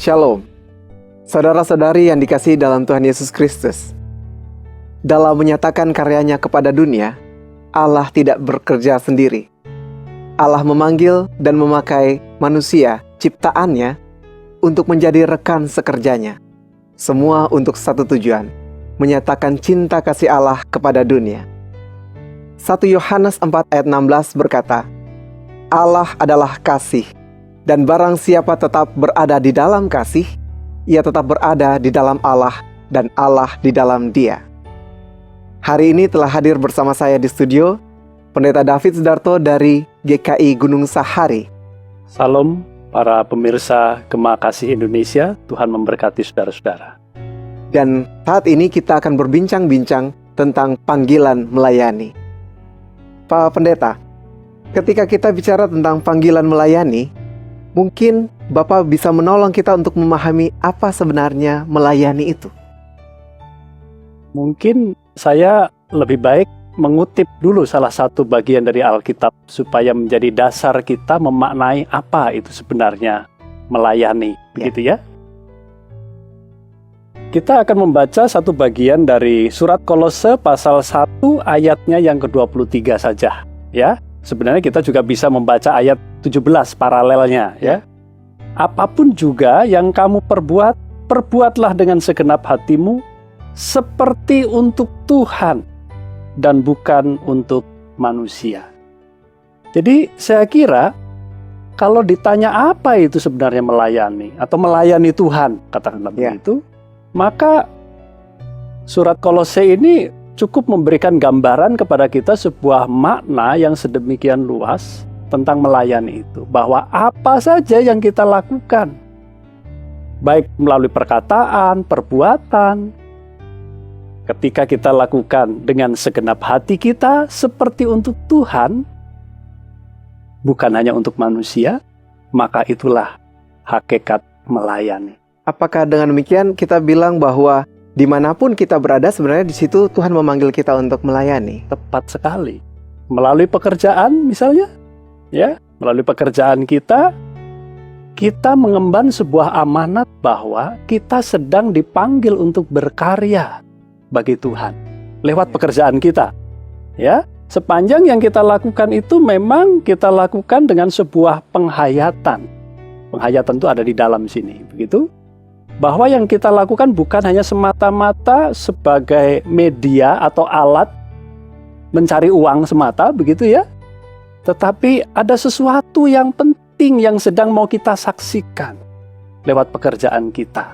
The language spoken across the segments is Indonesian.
Shalom, saudara-saudari yang dikasihi dalam Tuhan Yesus Kristus. Dalam menyatakan karyanya kepada dunia, Allah tidak bekerja sendiri. Allah memanggil dan memakai manusia, ciptaannya, untuk menjadi rekan sekerjanya. Semua untuk satu tujuan, menyatakan cinta kasih Allah kepada dunia. 1 Yohanes 4 ayat 16 berkata, Allah adalah kasih, dan barang siapa tetap berada di dalam kasih, ia tetap berada di dalam Allah, dan Allah di dalam dia. Hari ini telah hadir bersama saya di studio, Pendeta David Sudarto dari GKI Gunung Sahari. Salam para pemirsa Gema Kasih Indonesia, Tuhan memberkati saudara-saudara. Dan saat ini kita akan berbincang-bincang tentang panggilan melayani. Pak Pendeta, ketika kita bicara tentang panggilan melayani, mungkin Bapak bisa menolong kita untuk memahami apa sebenarnya melayani itu. Mungkin saya lebih baik mengutip dulu salah satu bagian dari Alkitab supaya menjadi dasar kita memaknai apa itu sebenarnya melayani, begitu ya. Kita akan membaca satu bagian dari surat Kolose pasal 1 ayatnya yang ke-23 saja, ya. Sebenarnya kita juga bisa membaca ayat 17 paralelnya, ya. Apapun juga yang kamu perbuat, perbuatlah dengan segenap hatimu, seperti untuk Tuhan dan bukan untuk manusia. Jadi saya kira kalau ditanya apa itu sebenarnya melayani atau melayani Tuhan, katakanlah begitu, maka surat Kolose ini cukup memberikan gambaran kepada kita sebuah makna yang sedemikian luas tentang melayani itu. Bahwa apa saja yang kita lakukan, baik melalui perkataan, perbuatan, ketika kita lakukan dengan segenap hati kita seperti untuk Tuhan, bukan hanya untuk manusia, maka itulah hakikat melayani. Apakah dengan demikian kita bilang bahwa dimanapun kita berada sebenarnya di situ Tuhan memanggil kita untuk melayani? Tepat sekali. Melalui pekerjaan misalnya, ya, melalui pekerjaan kita mengemban sebuah amanat bahwa kita sedang dipanggil untuk berkarya bagi Tuhan lewat pekerjaan kita. Ya, sepanjang yang kita lakukan itu memang kita lakukan dengan sebuah penghayatan. Penghayatan itu ada di dalam sini, begitu? Bahwa yang kita lakukan bukan hanya semata-mata sebagai media atau alat mencari uang semata, begitu ya. Tetapi ada sesuatu yang penting yang sedang mau kita saksikan lewat pekerjaan kita.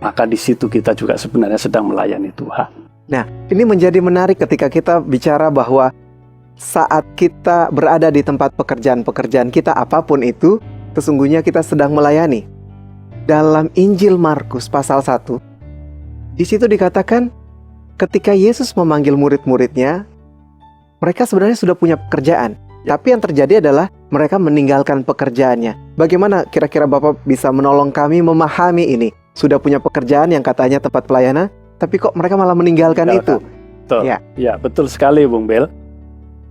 Maka di situ kita juga sebenarnya sedang melayani Tuhan. Nah, ini menjadi menarik ketika kita bicara bahwa saat kita berada di tempat pekerjaan-pekerjaan kita apapun itu, sesungguhnya kita sedang melayani. Dalam Injil Markus pasal 1, di situ dikatakan ketika Yesus memanggil murid-muridnya, mereka sebenarnya sudah punya pekerjaan. Tapi yang terjadi adalah mereka meninggalkan pekerjaannya. Bagaimana kira-kira Bapak bisa menolong kami memahami ini? Sudah punya pekerjaan yang katanya tempat pelayanan, tapi kok mereka malah meninggalkan itu? Betul. Ya, betul sekali Bung Bel.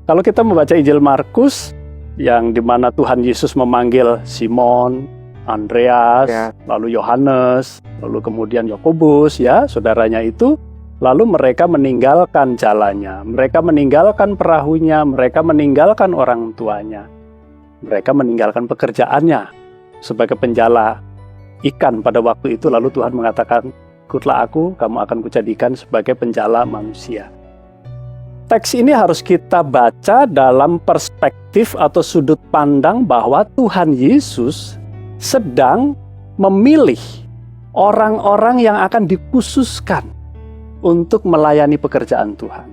Kalau kita membaca Injil Markus, yang dimana Tuhan Yesus memanggil Simon, Andreas, lalu Yohanes, lalu kemudian Yakobus, ya, saudaranya itu, lalu mereka meninggalkan jalannya, mereka meninggalkan perahunya, mereka meninggalkan orang tuanya, mereka meninggalkan pekerjaannya sebagai penjala ikan pada waktu itu. Lalu Tuhan mengatakan, ikutlah aku, kamu akan kujadikan sebagai penjala manusia. Teks ini harus kita baca dalam perspektif atau sudut pandang bahwa Tuhan Yesus sedang memilih orang-orang yang akan dikhususkan untuk melayani pekerjaan Tuhan.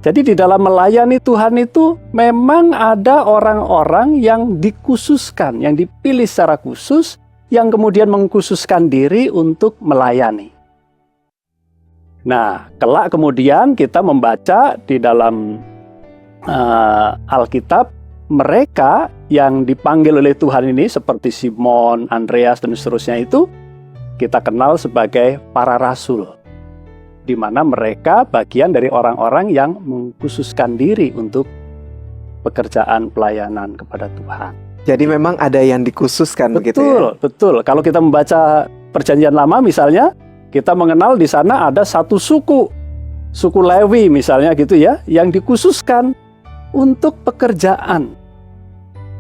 Jadi di dalam melayani Tuhan itu memang ada orang-orang yang dikhususkan, yang dipilih secara khusus, yang kemudian mengkhususkan diri untuk melayani. Nah, kelak kemudian kita membaca di dalam Alkitab, mereka yang dipanggil oleh Tuhan ini seperti Simon, Andreas, dan seterusnya itu kita kenal sebagai para rasul, di mana mereka bagian dari orang-orang yang mengkhususkan diri untuk pekerjaan pelayanan kepada Tuhan. Jadi memang ada yang dikhususkan begitu ya? Betul. Kalau kita membaca Perjanjian Lama misalnya, kita mengenal di sana ada satu suku Lewi misalnya gitu ya, yang dikhususkan untuk pekerjaan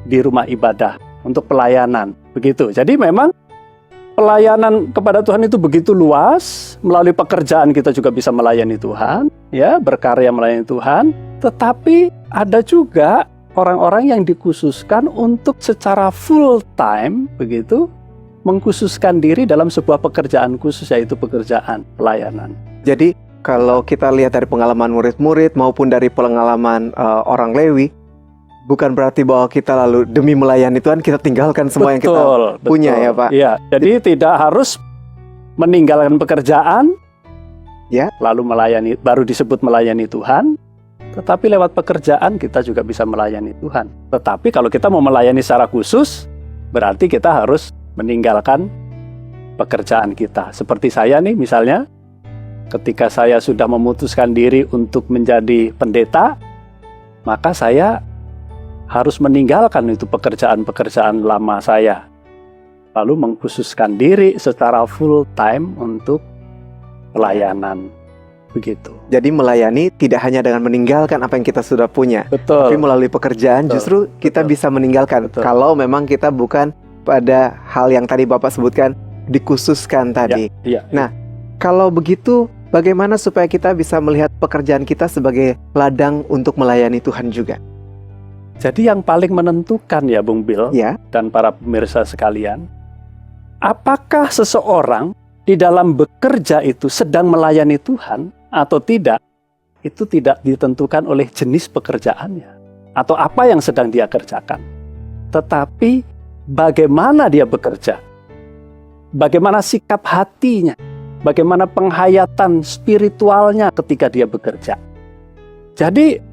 di rumah ibadah, untuk pelayanan, begitu. Jadi memang pelayanan kepada Tuhan itu begitu luas, melalui pekerjaan kita juga bisa melayani Tuhan, ya, berkarya melayani Tuhan, tetapi ada juga orang-orang yang dikhususkan untuk secara full time, begitu, mengkhususkan diri dalam sebuah pekerjaan khusus, yaitu pekerjaan pelayanan. Jadi kalau kita lihat dari pengalaman murid-murid maupun dari pengalaman orang Lewi, bukan berarti bahwa kita lalu demi melayani Tuhan kita tinggalkan semua yang kita punya ya Pak. Iya, jadi tidak harus meninggalkan pekerjaan, ya, lalu melayani, baru disebut melayani Tuhan. Tetapi lewat pekerjaan kita juga bisa melayani Tuhan. Tetapi kalau kita mau melayani secara khusus, berarti kita harus meninggalkan pekerjaan kita. Seperti saya nih misalnya, ketika saya sudah memutuskan diri untuk menjadi pendeta, maka saya harus meninggalkan itu pekerjaan-pekerjaan lama saya, lalu mengkhususkan diri secara full time untuk pelayanan, begitu. Jadi melayani tidak hanya dengan meninggalkan apa yang kita sudah punya, Betul. tapi melalui pekerjaan justru kita bisa meninggalkan. Kalau memang kita bukan pada hal yang tadi Bapak sebutkan dikhususkan tadi. Ya. Nah, kalau begitu bagaimana supaya kita bisa melihat pekerjaan kita sebagai ladang untuk melayani Tuhan juga? Jadi yang paling menentukan ya Bung Bill dan para pemirsa sekalian, apakah seseorang di dalam bekerja itu sedang melayani Tuhan atau tidak, itu tidak ditentukan oleh jenis pekerjaannya atau apa yang sedang dia kerjakan. Tetapi bagaimana dia bekerja, bagaimana sikap hatinya, bagaimana penghayatan spiritualnya ketika dia bekerja. Jadi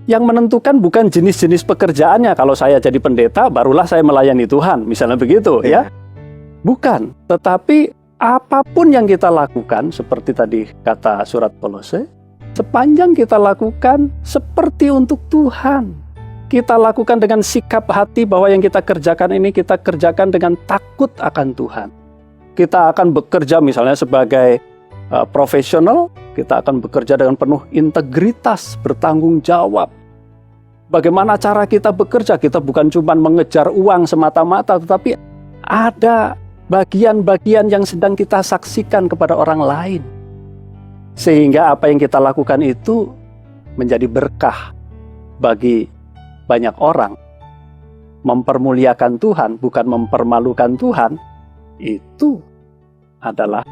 yang menentukan bukan jenis-jenis pekerjaannya. Kalau saya jadi pendeta, barulah saya melayani Tuhan, misalnya begitu ya. Bukan, tetapi apapun yang kita lakukan, seperti tadi kata surat Kolose, sepanjang kita lakukan seperti untuk Tuhan, kita lakukan dengan sikap hati bahwa yang kita kerjakan ini kita kerjakan dengan takut akan Tuhan. Kita akan bekerja misalnya sebagai profesional, kita akan bekerja dengan penuh integritas, bertanggung jawab. Bagaimana cara kita bekerja? Kita bukan cuma mengejar uang semata-mata, tetapi ada bagian-bagian yang sedang kita saksikan kepada orang lain. Sehingga apa yang kita lakukan itu menjadi berkah bagi banyak orang. Mempermuliakan Tuhan, bukan mempermalukan Tuhan, itu adalah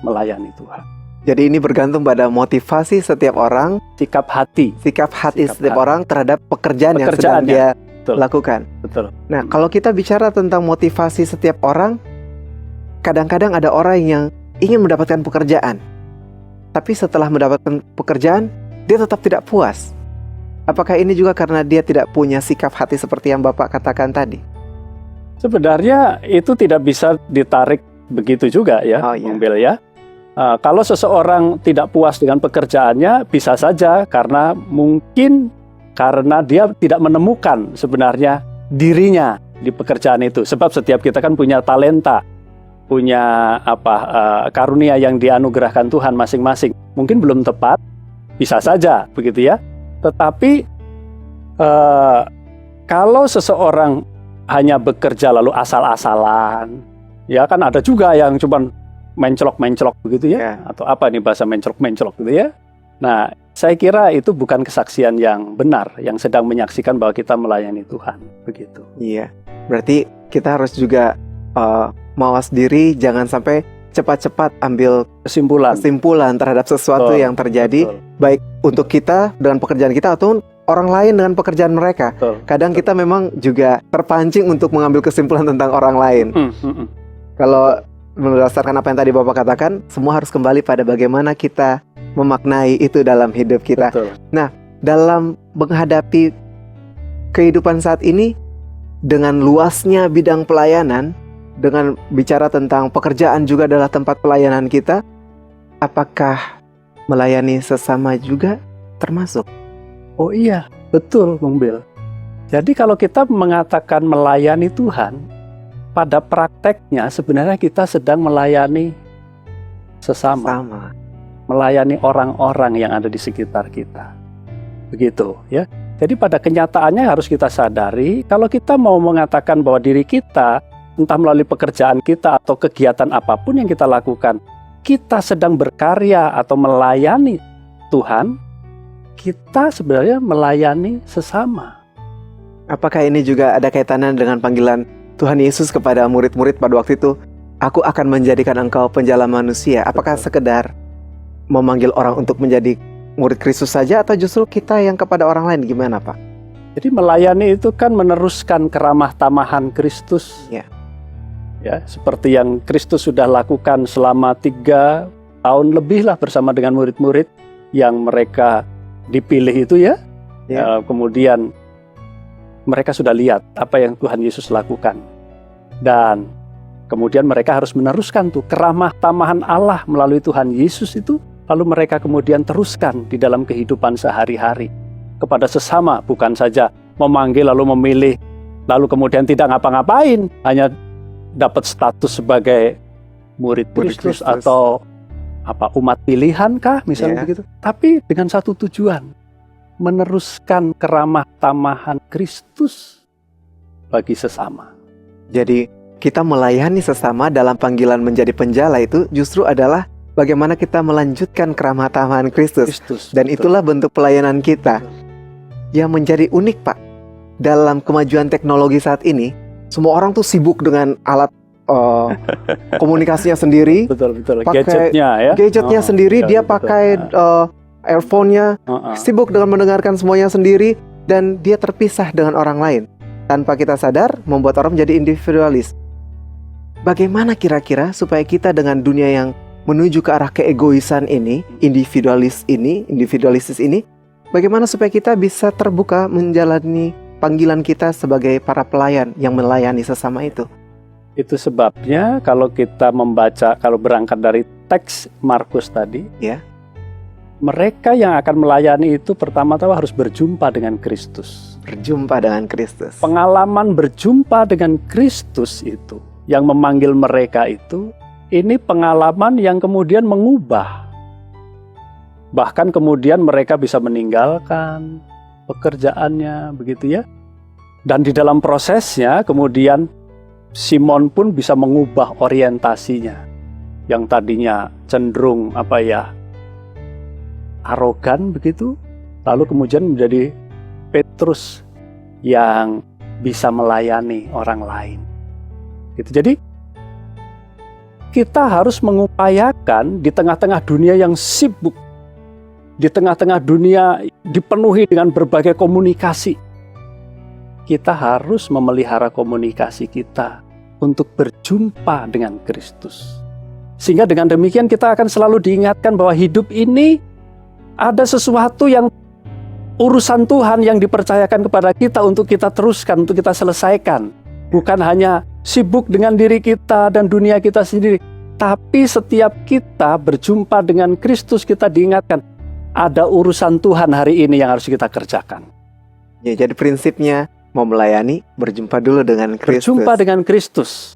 melayani Tuhan. Jadi ini bergantung pada motivasi setiap orang, sikap hati setiap orang terhadap pekerjaan yang sedang dia lakukan. Betul. Nah, kalau kita bicara tentang motivasi setiap orang, kadang-kadang ada orang yang ingin mendapatkan pekerjaan, tapi setelah mendapatkan pekerjaan, dia tetap tidak puas. Apakah ini juga karena dia tidak punya sikap hati seperti yang Bapak katakan tadi? Sebenarnya itu tidak bisa ditarik begitu juga ya, Bung Bill ya. Kalau seseorang tidak puas dengan pekerjaannya, bisa saja karena dia tidak menemukan sebenarnya dirinya di pekerjaan itu. Sebab setiap kita kan punya talenta, punya karunia yang dianugerahkan Tuhan masing-masing. Mungkin belum tepat, bisa saja begitu ya. Tetapi kalau seseorang hanya bekerja lalu asal-asalan, ya kan ada juga yang cuma mencolok-mencolok begitu ya, atau apa nih bahasa mencolok-mencolok gitu ya. Nah, saya kira itu bukan kesaksian yang benar, yang sedang menyaksikan bahwa kita melayani Tuhan, begitu. Iya, berarti kita harus juga mawas diri, jangan sampai cepat-cepat ambil kesimpulan terhadap sesuatu yang terjadi, baik untuk kita dengan pekerjaan kita atau orang lain dengan pekerjaan mereka. Kadang kita memang juga terpancing untuk mengambil kesimpulan tentang orang lain. Kalau berdasarkan apa yang tadi Bapak katakan, semua harus kembali pada bagaimana kita memaknai itu dalam hidup kita. Nah, dalam menghadapi kehidupan saat ini, dengan luasnya bidang pelayanan, dengan bicara tentang pekerjaan juga adalah tempat pelayanan kita, apakah melayani sesama juga termasuk? Oh iya, betul Bung Bill. Jadi kalau kita mengatakan melayani Tuhan, pada prakteknya sebenarnya kita sedang melayani sesama. Melayani orang-orang yang ada di sekitar kita. Begitu ya. Jadi pada kenyataannya harus kita sadari, kalau kita mau mengatakan bahwa diri kita, entah melalui pekerjaan kita atau kegiatan apapun yang kita lakukan, kita sedang berkarya atau melayani Tuhan, kita sebenarnya melayani sesama. Apakah ini juga ada kaitannya dengan panggilan Tuhan Yesus kepada murid-murid pada waktu itu? Aku akan menjadikan engkau penjala manusia. Apakah sekedar memanggil orang untuk menjadi murid Kristus saja, atau justru kita yang kepada orang lain? Gimana, Pak? Jadi melayani itu kan meneruskan keramah tamahan Kristus. Ya. Ya, seperti yang Kristus sudah lakukan selama 3 tahun lebih lah bersama dengan murid-murid yang mereka dipilih itu ya. Kemudian mereka sudah lihat apa yang Tuhan Yesus lakukan. Dan kemudian mereka harus meneruskan tuh keramah tamahan Allah melalui Tuhan Yesus itu. Lalu mereka kemudian teruskan di dalam kehidupan sehari-hari kepada sesama, bukan saja memanggil lalu memilih, lalu kemudian tidak ngapa-ngapain, hanya dapat status sebagai murid Kristus atau umat pilihan kah, misalnya begitu. Tapi dengan satu tujuan, meneruskan keramah tamahan Kristus bagi sesama. Jadi kita melayani sesama dalam panggilan menjadi penjala itu justru adalah bagaimana kita melanjutkan keramah tamahan Kristus. Dan itulah bentuk pelayanan kita. Yang menjadi unik, Pak, dalam kemajuan teknologi saat ini, semua orang tuh sibuk dengan alat komunikasinya sendiri. Betul. Pakai gadgetnya sendiri, dia pakai earphone-nya, sibuk dengan mendengarkan semuanya sendiri, dan dia terpisah dengan orang lain. Tanpa kita sadar, membuat orang menjadi individualis. Bagaimana kira-kira supaya kita dengan dunia yang menuju ke arah keegoisan ini, individualistis ini, bagaimana supaya kita bisa terbuka menjalani panggilan kita sebagai para pelayan yang melayani sesama itu? Itu sebabnya kalau kita membaca, kalau berangkat dari teks Markus tadi, mereka yang akan melayani itu pertama-tama harus berjumpa dengan Kristus. Berjumpa dengan Kristus. Pengalaman berjumpa dengan Kristus itu, yang memanggil mereka itu, ini pengalaman yang kemudian mengubah. Bahkan kemudian mereka bisa meninggalkan pekerjaannya, begitu ya. Dan di dalam prosesnya kemudian Simon pun bisa mengubah orientasinya. Yang tadinya cenderung arogan begitu, lalu kemudian menjadi Petrus yang bisa melayani orang lain. Gitu. Jadi kita harus mengupayakan di tengah-tengah dunia yang sibuk, di tengah-tengah dunia dipenuhi dengan berbagai komunikasi, kita harus memelihara komunikasi kita untuk berjumpa dengan Kristus. Sehingga dengan demikian kita akan selalu diingatkan bahwa hidup ini ada sesuatu yang urusan Tuhan yang dipercayakan kepada kita untuk kita teruskan, untuk kita selesaikan. Bukan hanya sibuk dengan diri kita dan dunia kita sendiri, tapi setiap kita berjumpa dengan Kristus, kita diingatkan ada urusan Tuhan hari ini yang harus kita kerjakan. Ya, jadi prinsipnya mau melayani, berjumpa dulu dengan Kristus. Berjumpa dengan Kristus.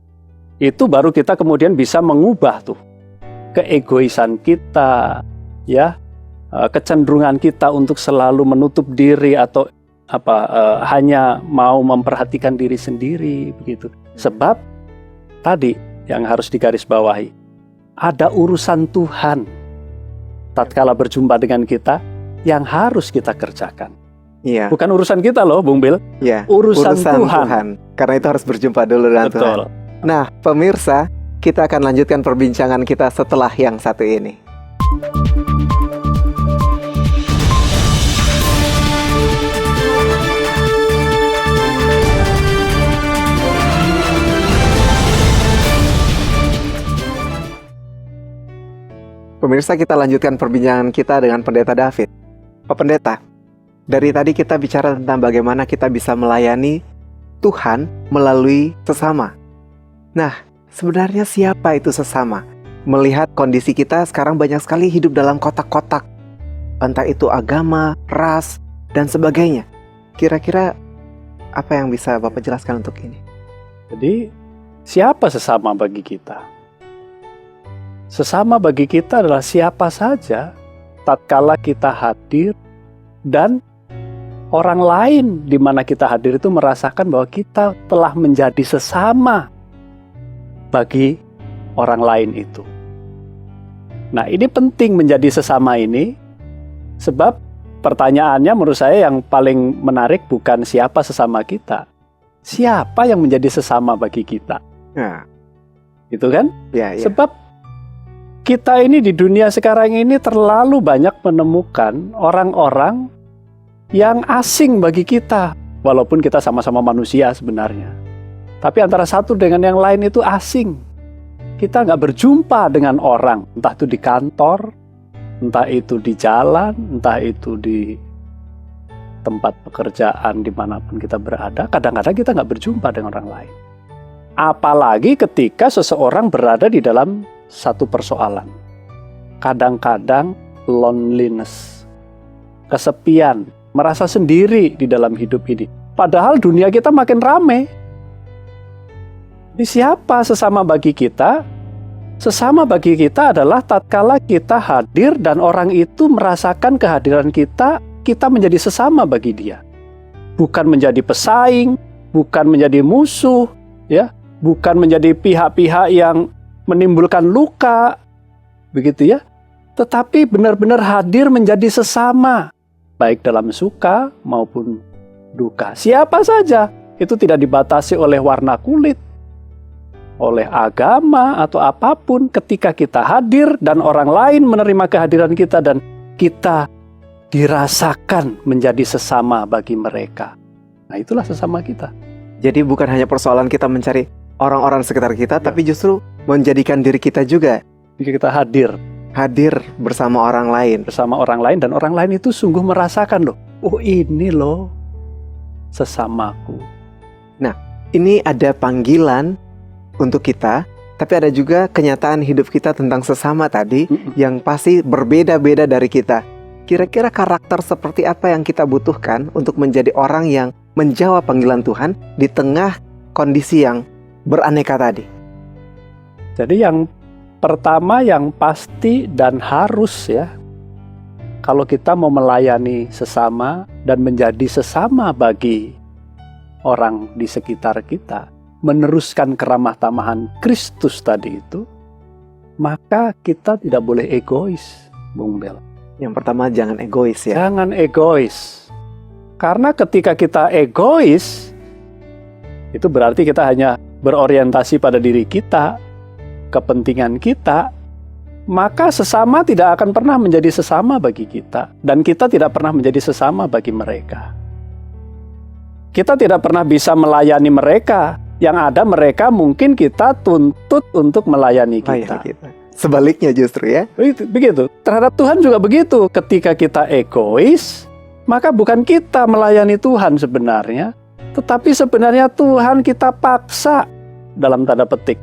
Itu baru kita kemudian bisa mengubah tuh keegoisan kita, ya, kecenderungan kita untuk selalu menutup diri atau hanya mau memperhatikan diri sendiri begitu. Sebab tadi yang harus digarisbawahi, ada urusan Tuhan tatkala berjumpa dengan kita yang harus kita kerjakan. Iya. Bukan urusan kita loh, Bung Bil. Iya. Urusan Tuhan. Karena itu harus berjumpa dulu dengan Tuhan. Nah, pemirsa, kita akan lanjutkan perbincangan kita setelah yang satu ini. Pemirsa, kita lanjutkan perbincangan kita dengan Pendeta David. Pak Pendeta, dari tadi kita bicara tentang bagaimana kita bisa melayani Tuhan melalui sesama. Nah, sebenarnya siapa itu sesama? Melihat kondisi kita sekarang banyak sekali hidup dalam kotak-kotak. Entah itu agama, ras, dan sebagainya. Kira-kira Apa yang bisa Bapak jelaskan untuk ini? Jadi, siapa sesama bagi kita? Sesama bagi kita adalah siapa saja tatkala kita hadir dan orang lain di mana kita hadir itu merasakan bahwa kita telah menjadi sesama bagi orang lain itu. Nah, ini penting menjadi sesama ini, sebab pertanyaannya menurut saya yang paling menarik bukan siapa sesama kita, siapa yang menjadi sesama bagi kita. Nah, Gitu kan? ya. Sebab kita ini di dunia sekarang ini terlalu banyak menemukan orang-orang yang asing bagi kita, walaupun kita sama-sama manusia sebenarnya. Tapi antara satu dengan yang lain itu asing. Kita nggak berjumpa dengan orang, entah itu di kantor, entah itu di jalan, entah itu di tempat pekerjaan dimanapun kita berada. Kadang-kadang kita nggak berjumpa dengan orang lain. Apalagi ketika seseorang berada di dalam satu persoalan. Kadang-kadang loneliness, kesepian, merasa sendiri di dalam hidup ini. Padahal dunia kita makin rame. Siapa sesama bagi kita? Sesama bagi kita adalah tatkala kita hadir dan orang itu merasakan kehadiran kita, kita menjadi sesama bagi dia. Bukan menjadi pesaing, bukan menjadi musuh, ya, bukan menjadi pihak-pihak yang menimbulkan luka, begitu ya. Tetapi benar-benar hadir menjadi sesama, baik dalam suka maupun duka. Siapa saja, itu tidak dibatasi oleh warna kulit, oleh agama atau apapun. Ketika kita hadir dan orang lain menerima kehadiran kita dan kita dirasakan menjadi sesama bagi mereka. Nah, itulah sesama kita. Jadi bukan hanya persoalan kita mencari orang-orang sekitar kita, tapi justru menjadikan diri kita juga Jika kita hadir bersama orang lain. bersama orang lain dan orang lain itu sungguh merasakan loh, oh ini loh sesamaku. Ini ada panggilan untuk kita, tapi ada juga kenyataan hidup kita tentang sesama tadi yang pasti berbeda-beda dari kita. Kira-kira karakter seperti apa yang kita butuhkan untuk menjadi orang yang menjawab panggilan Tuhan di tengah kondisi yang beraneka tadi? Jadi yang pertama yang pasti dan harus ya, kalau kita mau melayani sesama dan menjadi sesama bagi orang di sekitar kita, meneruskan keramah tamahan Kristus tadi itu, maka kita tidak boleh egois, Bung Bel. Yang pertama, jangan egois ya. Jangan egois. Karena ketika kita egois, itu berarti kita hanya berorientasi pada diri kita, kepentingan kita, maka sesama tidak akan pernah menjadi sesama bagi kita, dan kita tidak pernah menjadi sesama bagi mereka. Kita tidak pernah bisa melayani mereka. Yang ada mereka mungkin kita tuntut untuk melayani kita. Sebaliknya justru ya. Begitu. Terhadap Tuhan juga begitu. Ketika kita egois, maka bukan kita melayani Tuhan sebenarnya, tetapi sebenarnya Tuhan kita paksa, dalam tanda petik.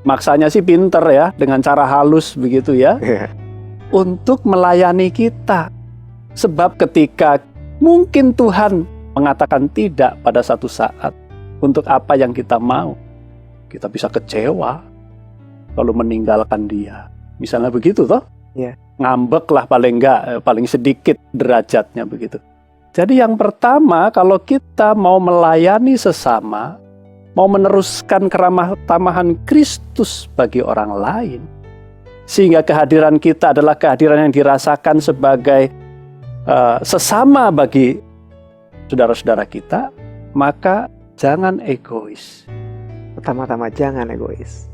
Maksanya sih pinter ya, dengan cara halus begitu ya, untuk melayani kita. Sebab ketika mungkin Tuhan mengatakan tidak pada satu saat, untuk apa yang kita mau, kita bisa kecewa kalau meninggalkan dia. Misalnya begitu toh? Iya. Ngambek lah paling sedikit derajatnya begitu. Jadi yang pertama, kalau kita mau melayani sesama, mau meneruskan keramah tamahan Kristus bagi orang lain, sehingga kehadiran kita adalah kehadiran yang dirasakan sebagai sesama bagi saudara-saudara kita, maka jangan egois. Pertama-tama jangan egois.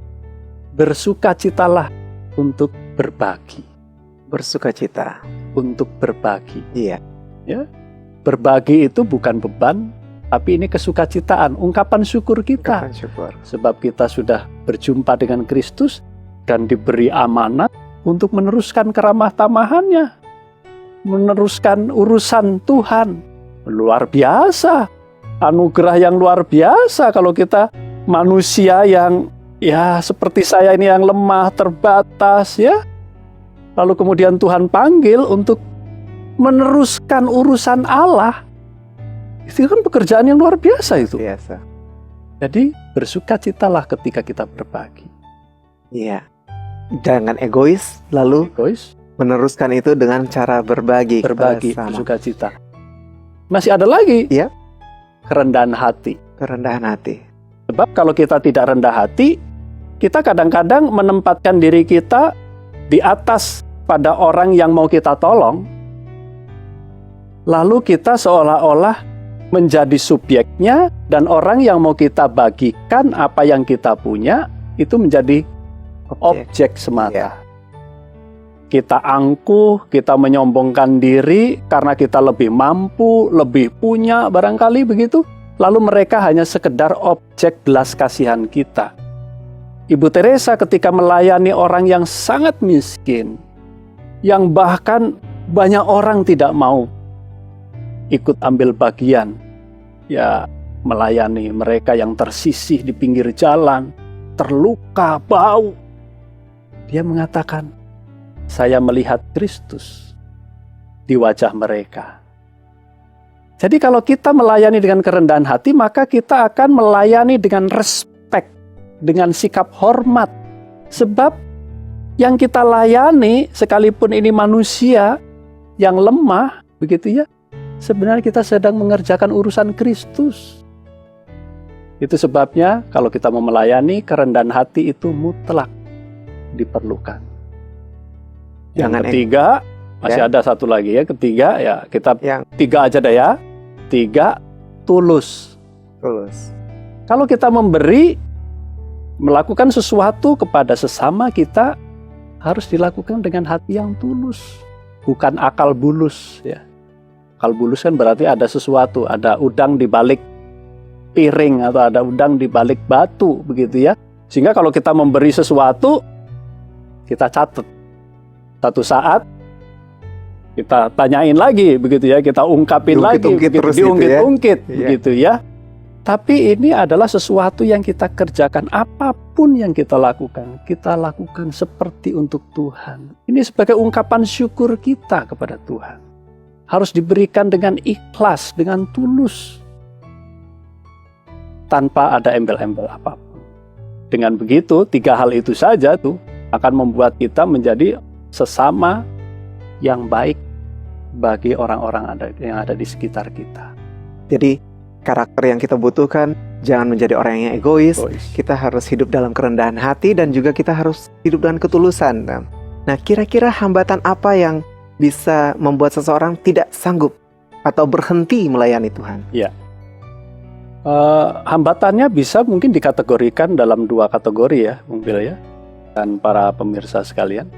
Bersukacitalah untuk berbagi. Bersukacita. Untuk berbagi. Iya. Ya. Berbagi itu bukan beban, tapi ini kesukacitaan, ungkapan syukur kita. Ungkapan syukur. Sebab kita sudah berjumpa dengan Kristus dan diberi amanat untuk meneruskan keramah tamahannya, meneruskan urusan Tuhan. Luar biasa. Anugerah yang luar biasa kalau kita manusia yang ya seperti saya ini yang lemah, terbatas ya. Lalu kemudian Tuhan panggil untuk meneruskan urusan Allah. Itu kan pekerjaan yang luar biasa itu. Biasa. Jadi bersukacitalah ketika kita berbagi. Iya. Jangan egois, lalu Egois, meneruskan itu dengan cara berbagi kepada sesama. bersukacita. Masih ada lagi. Iya. Kerendahan hati. Kerendahan hati. Sebab kalau kita tidak rendah hati, kita kadang-kadang menempatkan diri kita di atas pada orang yang mau kita tolong. Lalu kita seolah-olah menjadi subjeknya, dan orang yang mau kita bagikan apa yang kita punya itu menjadi objek semata. Iya. Kita angkuh, kita menyombongkan diri karena kita lebih mampu, lebih punya barangkali begitu. Lalu mereka hanya sekedar objek belas kasihan kita. Ibu Teresa ketika melayani orang yang sangat miskin, yang bahkan banyak orang tidak mau ikut ambil bagian, ya melayani mereka yang tersisih di pinggir jalan, terluka, bau. Dia mengatakan, saya melihat Kristus di wajah mereka. Jadi kalau kita melayani dengan kerendahan hati, maka kita akan melayani dengan respek, dengan sikap hormat. Sebab yang kita layani, sekalipun ini manusia yang lemah, begitu ya, sebenarnya kita sedang mengerjakan urusan Kristus. Itu sebabnya kalau kita mau melayani, kerendahan hati itu mutlak diperlukan. Yang ketiga, masih ada satu lagi ya. Ketiga, ya kita tiga aja deh ya. 3, tulus. Tulus. Kalau kita memberi, melakukan sesuatu kepada sesama kita, harus dilakukan dengan hati yang tulus, bukan akal bulus ya. Akal bulus kan berarti ada sesuatu, ada udang di balik piring atau ada udang di balik batu begitu ya. Sehingga kalau kita memberi sesuatu, kita catat. Satu saat kita tanyain lagi begitu ya, kita ungkapin lagi, diungkit-ungkit begitu ya. Tapi ini adalah sesuatu yang kita kerjakan, apapun yang kita lakukan seperti untuk Tuhan. Ini sebagai ungkapan syukur kita kepada Tuhan. Harus diberikan dengan ikhlas, dengan tulus, tanpa ada embel-embel apapun. Dengan begitu, 3 hal itu saja tuh akan membuat kita menjadi sesama yang baik bagi orang-orang yang ada di sekitar kita. Jadi karakter yang kita butuhkan jangan menjadi orang yang egois. Kita harus hidup dalam kerendahan hati dan juga kita harus hidup dengan ketulusan. Nah, kira-kira hambatan apa yang bisa membuat seseorang tidak sanggup atau berhenti melayani Tuhan? Ya, hambatannya bisa mungkin dikategorikan dalam 2 kategori ya, Bung Bill ya, dan para pemirsa sekalian.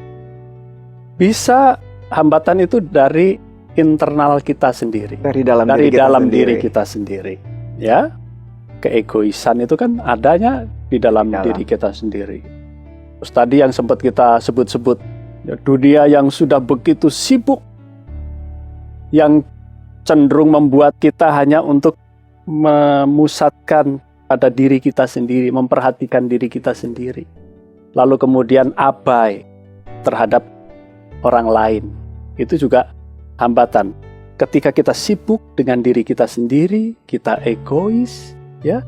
Bisa hambatan itu dari internal kita sendiri, dari dalam diri kita sendiri, ya. Keegoisan itu kan adanya di dalam diri kita sendiri. Terus tadi yang sempat kita sebut-sebut, ya, dunia yang sudah begitu sibuk, yang cenderung membuat kita hanya untuk memusatkan pada diri kita sendiri, memperhatikan diri kita sendiri, lalu kemudian abai terhadap orang lain. Itu juga hambatan. Ketika kita sibuk dengan diri kita sendiri, kita egois, ya,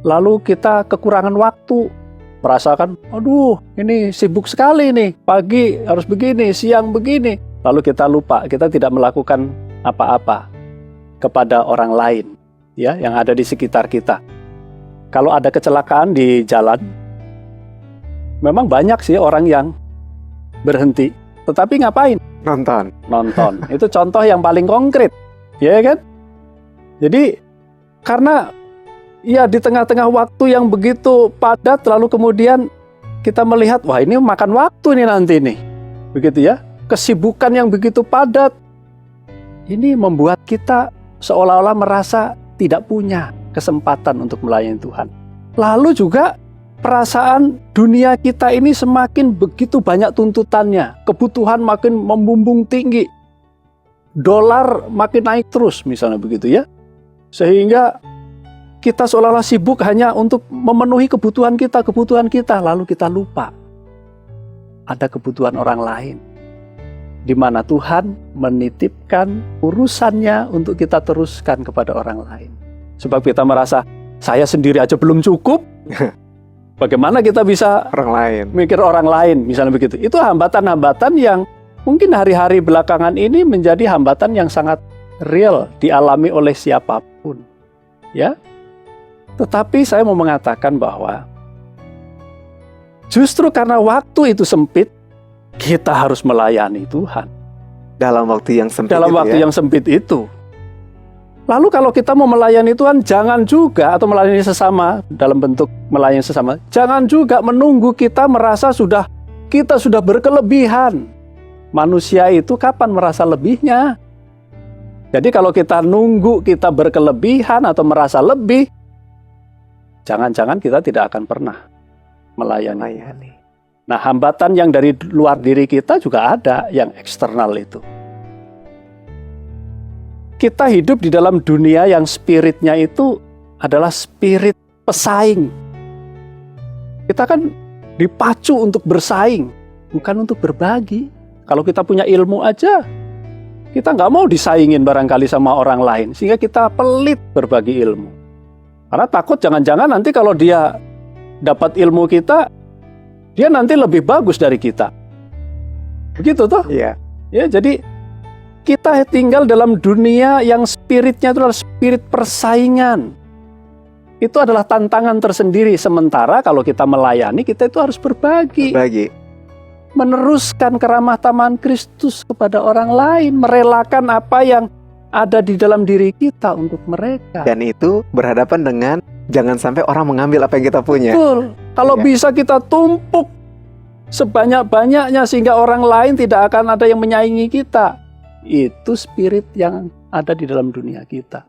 lalu kita kekurangan waktu, merasakan, aduh, ini sibuk sekali nih, pagi harus begini, siang begini, lalu kita lupa, kita tidak melakukan apa-apa kepada orang lain, ya, yang ada di sekitar kita. Kalau ada kecelakaan di jalan, memang banyak sih orang yang berhenti, tetapi ngapain? Nonton. Itu contoh yang paling konkret, ya kan? Jadi karena ya di tengah-tengah waktu yang begitu padat, lalu kemudian kita melihat, wah ini makan waktu nih nanti nih, begitu ya? Kesibukan yang begitu padat, ini membuat kita seolah-olah merasa tidak punya kesempatan untuk melayani Tuhan. Lalu juga perasaan dunia kita ini semakin begitu banyak tuntutannya, kebutuhan makin membumbung tinggi, dolar makin naik terus misalnya begitu ya, sehingga kita seolah-olah sibuk hanya untuk memenuhi kebutuhan kita, lalu kita lupa ada kebutuhan orang lain. di mana Tuhan menitipkan urusannya untuk kita teruskan kepada orang lain. Sebab kita merasa, saya sendiri aja belum cukup, bagaimana kita bisa Orang lain. mikir orang lain, misalnya begitu. Itu hambatan-hambatan yang mungkin hari-hari belakangan ini menjadi hambatan yang sangat real dialami oleh siapapun. Ya. Tetapi saya mau mengatakan bahwa justru karena waktu itu sempit, kita harus melayani Tuhan. Dalam waktu yang sempit Dalam itu waktu ya. yang sempit itu. Lalu kalau kita mau melayani Tuhan, jangan juga, atau melayani sesama, dalam bentuk melayani sesama, jangan juga menunggu kita merasa kita sudah berkelebihan. Manusia itu kapan merasa lebihnya? Jadi kalau kita nunggu kita berkelebihan atau merasa lebih, jangan-jangan kita tidak akan pernah melayani. Nah, hambatan yang dari luar diri kita juga ada, yang eksternal itu. Kita hidup di dalam dunia yang spiritnya itu adalah spirit pesaing. Kita kan dipacu untuk bersaing, bukan untuk berbagi. Kalau kita punya ilmu aja, kita nggak mau disaingin barangkali sama orang lain, sehingga kita pelit berbagi ilmu. Karena takut jangan-jangan nanti kalau dia dapat ilmu kita, dia nanti lebih bagus dari kita. Begitu toh? Iya. Ya, jadi kita tinggal dalam dunia yang spiritnya itu adalah spirit persaingan. Itu adalah tantangan tersendiri. Sementara kalau kita melayani, kita itu harus berbagi. Meneruskan keramah tamahan Kristus kepada orang lain. Merelakan apa yang ada di dalam diri kita untuk mereka. Dan itu berhadapan dengan jangan sampai orang mengambil apa yang kita punya. Betul. Kalau Ya. bisa kita tumpuk sebanyak-banyaknya sehingga orang lain tidak akan ada yang menyaingi kita. Itu spirit yang ada di dalam dunia kita.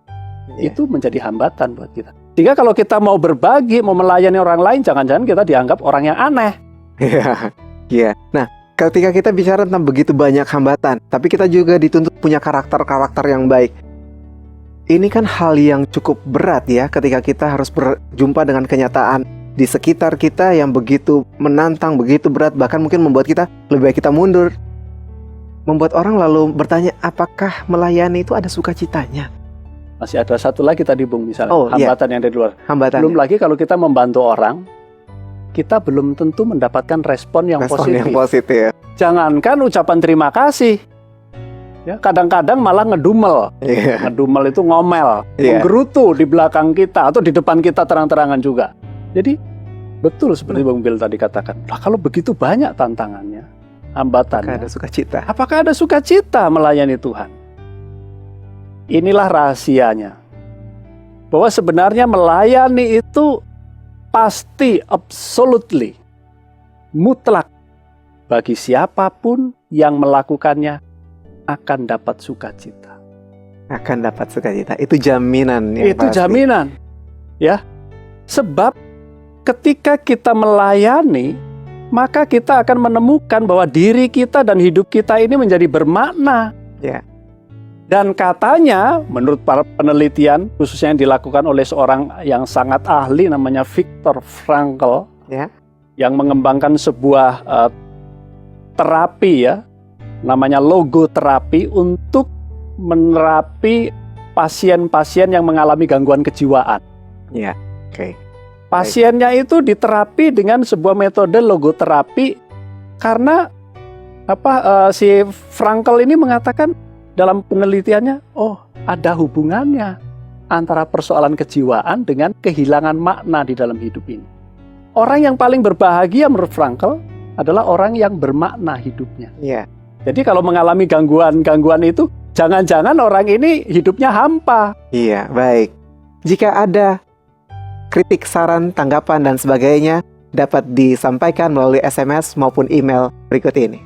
Ya. Itu menjadi hambatan buat kita. Sehingga kalau kita mau berbagi, mau melayani orang lain, jangan-jangan kita dianggap orang yang aneh. Iya. Nah, ketika kita bicara tentang begitu banyak hambatan, tapi kita juga dituntut punya karakter-karakter yang baik. Ini kan hal yang cukup berat ya, ketika kita harus berjumpa dengan kenyataan di sekitar kita yang begitu menantang, begitu berat, bahkan mungkin membuat kita lebih baik kita mundur. Membuat orang lalu bertanya, apakah melayani itu ada sukacitanya? Masih ada satu lagi tadi Bung, misalnya Oh, iya. hambatan yang dari luar. Hambatan. Belum lagi kalau kita membantu orang, kita belum tentu mendapatkan respon yang Respon positif. yang positif. Jangankan ucapan terima kasih, ya kadang-kadang malah ngedumel. Iya. Ngedumel itu ngomel, Iya. menggerutu di belakang kita atau di depan kita terang-terangan juga. Jadi betul seperti Bung Bill tadi katakan. Lah kalau begitu banyak tantangannya, hambatannya, Ada sukacita. apakah ada sukacita melayani Tuhan? Inilah rahasianya. Bahwa sebenarnya melayani itu pasti, absolutely, mutlak. Bagi siapapun yang melakukannya akan dapat sukacita. Akan dapat sukacita. Itu jaminan yang Itu pasti. jaminan. Ya. Sebab ketika kita melayani, maka kita akan menemukan bahwa diri kita dan hidup kita ini menjadi bermakna. Ya. Dan katanya, menurut para penelitian, khususnya yang dilakukan oleh seorang yang sangat ahli namanya Viktor Frankl, Ya. yang mengembangkan sebuah terapi ya, namanya logoterapi untuk menerapi pasien-pasien yang mengalami gangguan kejiwaan. Ya. Oke. Pasiennya itu diterapi dengan sebuah metode logoterapi karena si Frankl ini mengatakan dalam penelitiannya, ada hubungannya antara persoalan kejiwaan dengan kehilangan makna di dalam hidup ini. Orang yang paling berbahagia menurut Frankl adalah orang yang bermakna hidupnya. Iya. Jadi kalau mengalami gangguan-gangguan itu, jangan-jangan orang ini hidupnya hampa. Iya, baik. Jika ada kritik, saran, tanggapan, dan sebagainya, dapat disampaikan melalui SMS maupun email berikut ini.